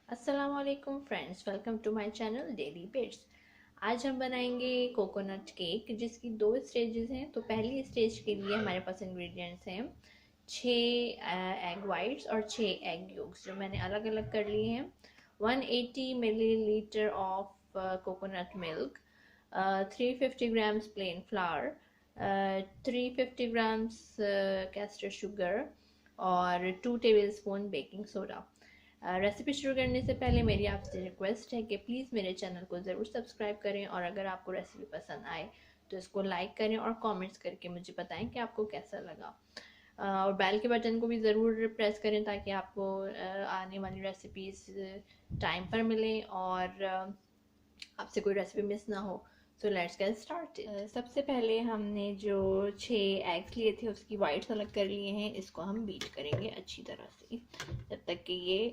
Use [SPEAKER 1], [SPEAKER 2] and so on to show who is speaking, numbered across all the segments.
[SPEAKER 1] अस्सलाम वालेकुम friends, welcome to my channel Daily Bits. आज हम बनाएंगे कोकोनट केक जिसकी दो स्टेजेस हैं। तो पहली स्टेज के लिए हमारे पास इंग्रेडिएंट्स हैं 6 एग वाइट्स और 6 एग योक्स जो मैंने अलग अलग कर लिए हैं। 180 millilitre of coconut milk, 350 grams plane flower, 350 grams castor sugar और 2 table spoon baking soda. Recipe शुरू करने से पहले मेरी आपसे रिक्वेस्ट है कि प्लीज़ मेरे चैनल को ज़रूर सब्सक्राइब करें और अगर आपको रेसिपी पसंद आए तो इसको लाइक करें और कमेंट्स करके मुझे बताएं कि आपको कैसा लगा। और बेल के बटन को भी ज़रूर प्रेस करें ताकि आपको आने वाली रेसिपीज़ टाइम पर मिलें और आपसे कोई रेसिपी मिस ना हो। So let's get started. सबसे पहले हमने जो 6 एग्स लिए थे उसकी वाइट्स अलग कर लिए हैं। इसको हम बीट करेंगे अच्छी तरह से जब तक कि ये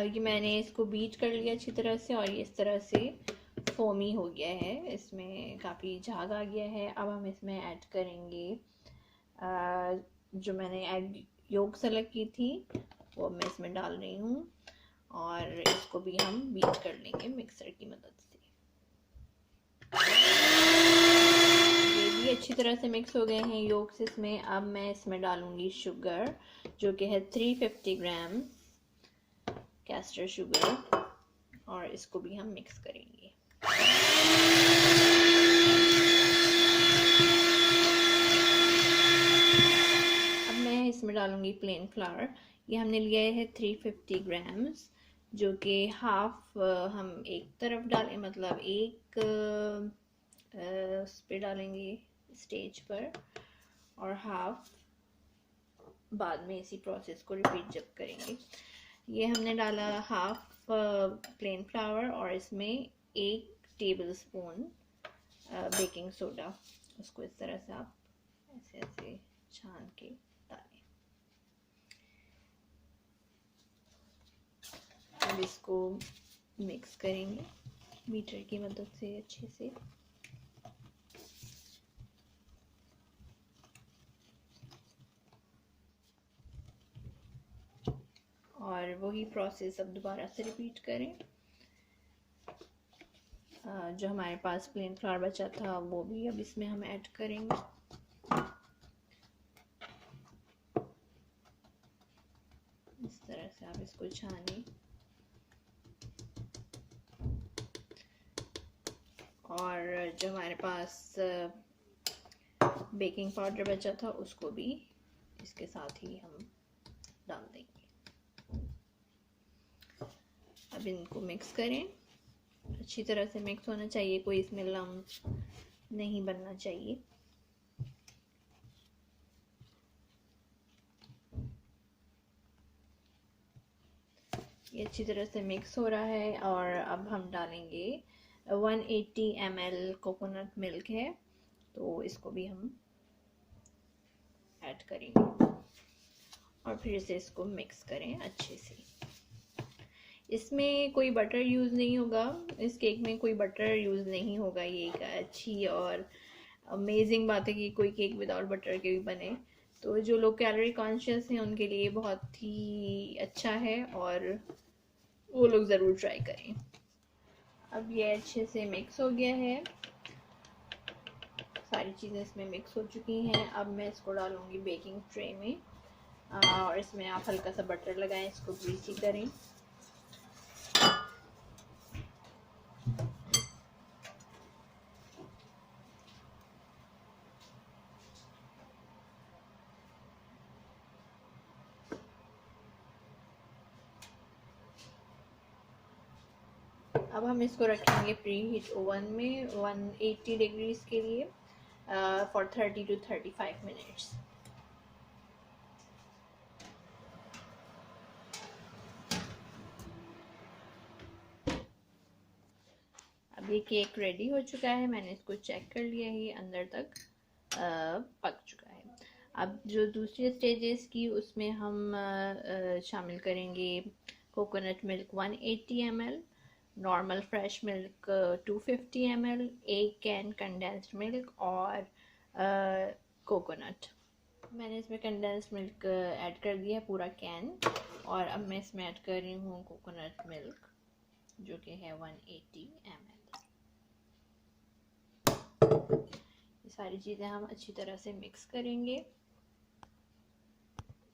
[SPEAKER 1] ये मैंने इसको बीट कर लिया अच्छी तरह से और ये इस तरह से फोमी हो गया है, इसमें काफ़ी झाग आ गया है। अब हम इसमें ऐड करेंगे जो मैंने एग योक सेलेक्ट की थी वो मैं इसमें डाल रही हूँ और इसको भी हम बीट कर लेंगे मिक्सर की मदद से। ये भी अच्छी तरह से मिक्स हो गए हैं योक्स इसमें। अब मैं इसमें डालूंगी शुगर जो कि है 350 ग्राम कैस्टर शुगर और इसको भी हम मिक्स करेंगे। अब मैं इसमें डालूंगी प्लेन फ्लावर। ये हमने लिया है 350 ग्राम्स जो कि हाफ हम एक तरफ डालें, मतलब एक उस पे डालेंगे स्टेज पर और हाफ बाद में इसी प्रोसेस को रिपीट जब करेंगे। ये हमने डाला हाफ प्लेन फ्लावर और इसमें 1 टेबल स्पून बेकिंग सोडा। उसको इस तरह से आप ऐसे ऐसे छान के डालें। अब इसको मिक्स करेंगे बीटर की मदद से अच्छे से। और वही प्रोसेस अब दोबारा से रिपीट करें। जो हमारे पास प्लेन फ्लावर बचा था वो भी अब इसमें हम ऐड करेंगे। इस तरह से आप इसको छानें और जो हमारे पास बेकिंग पाउडर बचा था उसको भी इसके साथ ही हम डाल देंगे। अब इनको मिक्स करें, अच्छी तरह से मिक्स होना चाहिए, कोई इसमें लम्प नहीं बनना चाहिए। ये अच्छी तरह से मिक्स हो रहा है और अब हम डालेंगे 180 ml कोकोनट मिल्क है तो इसको भी हम ऐड करेंगे और फिर से इसको मिक्स करें अच्छे से। इसमें कोई बटर यूज़ नहीं होगा, इस केक में कोई बटर यूज़ नहीं होगा। ये एक अच्छी और अमेजिंग बात है कि कोई केक विदाउट बटर के भी बने। तो जो लोग कैलोरी कॉन्शियस हैं उनके लिए बहुत ही अच्छा है और वो लोग ज़रूर ट्राई करें। अब ये अच्छे से मिक्स हो गया है, सारी चीज़ें इसमें मिक्स हो चुकी हैं। अब मैं इसको डालूंगी बेकिंग ट्रे में और इसमें आप हल्का सा बटर लगाएं, इसको ग्रीसी करें। अब हम इसको रखेंगे प्री हीट ओवन में 180 डिग्रीज के लिए फॉर 30 to 35 मिनट्स। अब ये केक रेडी हो चुका है, मैंने इसको चेक कर लिया है, ये अंदर तक पक चुका है। अब जो दूसरी स्टेजेस की उसमें हम शामिल करेंगे coconut milk 180 ml, normal fresh milk 250 ml, 1 can condensed milk और कोकोनट। मैंने इसमें कंडेंस्ड मिल्क ऐड कर दिया पूरा कैन, और अब मैं इसमें ऐड कर रही हूँ कोकोनट मिल्क जो कि है 180 ml। ये सारी चीज़ें हम अच्छी तरह से मिक्स करेंगे।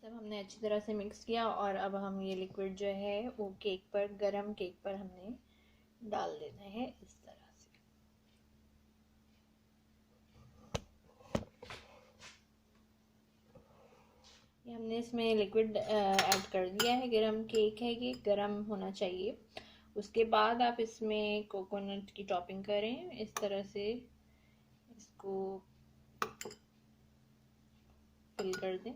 [SPEAKER 1] जब हमने अच्छी तरह से मिक्स किया, और अब हम ये लिक्विड जो है वो केक पर, गरम केक पर हमने डाल देना है इस तरह से। ये हमने इसमें लिक्विड ऐड कर दिया है। गरम केक है, ये गरम होना चाहिए। उसके बाद आप इसमें कोकोनट की टॉपिंग करें इस तरह से, इसको फिल कर दें।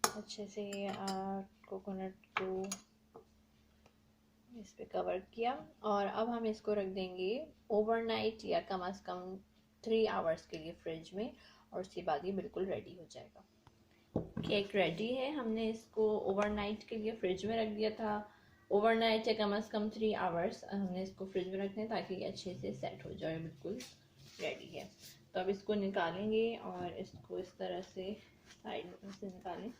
[SPEAKER 1] अच्छे से कोकोनट को इस पे कवर किया, और अब हम इसको रख देंगे ओवरनाइट या कम से कम 3 आवर्स के लिए फ्रिज में, और उसके बाद ये बिल्कुल रेडी हो जाएगा। केक रेडी है। हमने इसको ओवरनाइट के लिए फ्रिज में रख दिया था। ओवरनाइट या कम से कम 3 आवर्स हमने इसको फ्रिज में रखना है ताकि ये अच्छे से सेट हो जाए, बिल्कुल रेडी है। तो अब इसको निकालेंगे और इसको इस तरह से साइड से निकालें।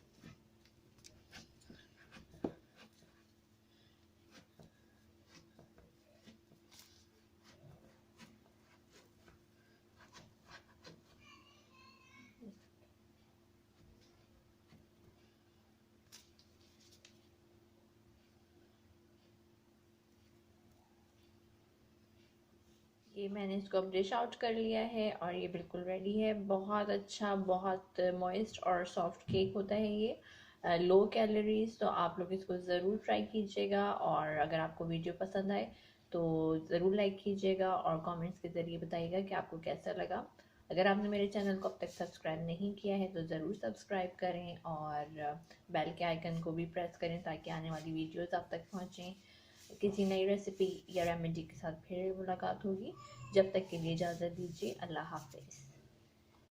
[SPEAKER 1] ये मैंने इसको अब डिश आउट कर लिया है और ये बिल्कुल रेडी है। बहुत अच्छा, बहुत मॉइस्ट और सॉफ्ट केक होता है ये, लो कैलोरीज। तो आप लोग इसको ज़रूर ट्राई कीजिएगा, और अगर आपको वीडियो पसंद आए तो ज़रूर लाइक कीजिएगा और कमेंट्स के ज़रिए बताइएगा कि आपको कैसा लगा। अगर आपने मेरे चैनल को अब तक सब्सक्राइब नहीं किया है तो ज़रूर सब्सक्राइब करें, और बेल के आइकन को भी प्रेस करें ताकि आने वाली वीडियोज़ आप तक पहुँचें। किसी नई रेसिपी या रेमेडी के साथ फिर मुलाकात होगी। जब तक के लिए इजाज़त दीजिए। अल्लाह हाफिज़।